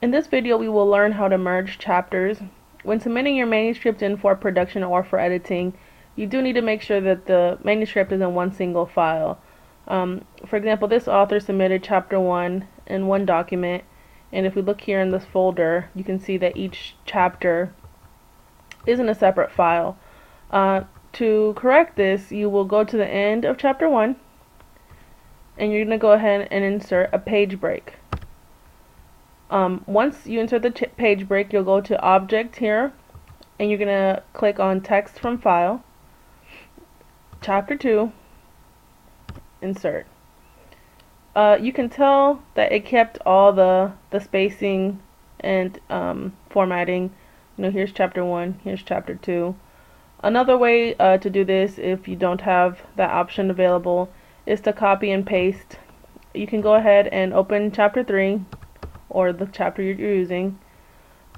In this video, we will learn how to merge chapters. When submitting your manuscript in for production or for editing, you do need to make sure that the manuscript is in one single file. For example, this author submitted chapter 1 in one document, and if we look here in this folder, you can see that each chapter is in a separate file. To correct this, you will go to the end of chapter 1, and you're going to go ahead and insert a page break. Once you insert the page break, you'll go to Object here, and you're going to click on Text from File, Chapter 2, Insert. You can tell that it kept all the spacing and formatting. Here's chapter 1, here's chapter 2. Another way to do this, if you don't have that option available, is to copy and paste. You can go ahead and open chapter 3 or the chapter you're using,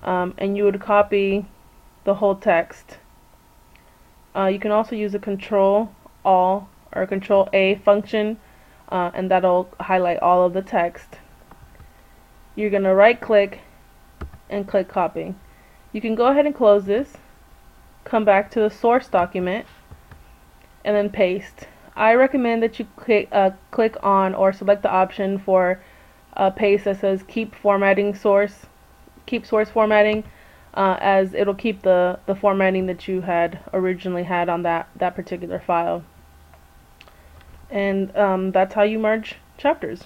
and you would copy the whole text. You can also use a Control-All or Control-A function, and that'll highlight all of the text. You're going to right click and click copy. You can go ahead and close this, come back to the source document, and then paste. I recommend that you click on or select the option for paste that says keep source formatting, as it'll keep the formatting that you had originally had on that particular file. And that's how you merge chapters.